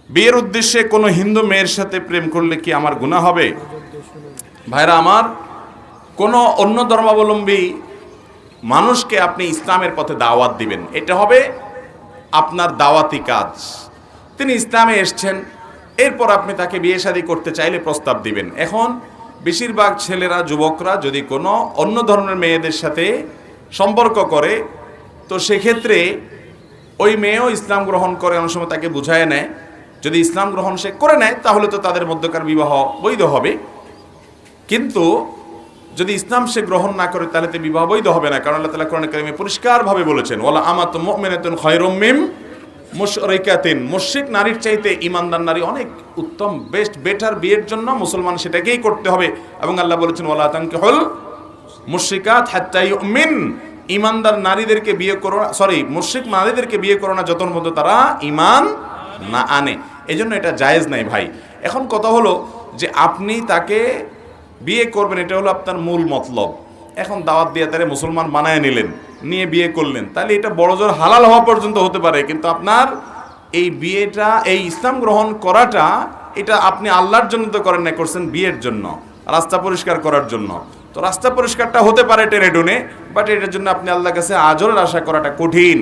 বিয়ের উদ্দেশ্যে কোনো হিন্দু মেয়ের সাথে প্রেম করলে কি আমার গুনাহ হবে? ভাইরা আমার, কোনো অন্য ধর্মাবলম্বী মানুষকে আপনি ইসলামের পথে দাওয়াত দিবেন, এটা হবে আপনার দাওয়াতি কাজ। তিনি ইসলামে এসছেন, এরপর আপনি তাকে বিয়ে শাদী করতে চাইলে প্রস্তাব দিবেন। এখন বেশিরভাগ ছেলেরা, যুবকরা যদি কোনো অন্য ধর্মের মেয়েদের সাথে সম্পর্ক করে, তো সেক্ষেত্রে ওই মেয়েও ইসলাম গ্রহণ করে, অনেক সময় তাকে বুঝায় নেয়। যদি ইসলাম গ্রহণ সে করে নেয় তাহলে তো তাদের মধ্যকার বিবাহ বৈধ হবে, কিন্তু যদি ইসলাম সে গ্রহণ না করে তাহলে তো বিবাহ বৈধ হবে না। কারণ আল্লাহ তাআলা কোরআনে কারিমে পরিষ্কারভাবে বলেছেন, ওয়ালা আমাতুম মুমিনাতুন খায়রুম মিন মুশরিকাতিন, মুশরিক নারীর চাইতে ঈমানদার নারী অনেক উত্তম, বেস্ট, বেটার। বিয়ের জন্য মুসলমান সেটাকেই করতে হবে। এবং আল্লাহ বলেছেন, ওয়ালা তানকিহুল মুশরিকাত হাত্তা ইউমিন, ঈমানদার নারীদেরকে বিয়ে করো না, মুশরিক নারীদেরকে বিয়ে করো না যতক্ষণ পর্যন্ত তারা ঈমান না আনে। এজন্য এটা জায়েজ নাই ভাই। এখন কথা হলো যে আপনি তাকে বিয়ে করবেন, এটা হলো আপনার মূল মতলব। এখন দাওয়াত দিয়ে তারা মুসলমান বানায় নিলেন, নিয়ে বিয়ে করলেন, তাহলে এটা বড়জোর হালাল হওয়া পর্যন্ত হতে পারে, কিন্তু আপনার এই বিয়েটা, এই ইসলাম গ্রহণ করাটা, এটা আপনি আল্লাহর জন্য তো করেন না, করছেন বিয়ের জন্য, রাস্তা পরিষ্কার করার জন্য। তো রাস্তা পরিষ্কারটা হতে পারে টেনে টুনে, বাট এটার জন্য আপনি আল্লাহর কাছে আজরের আশা করাটা কঠিন।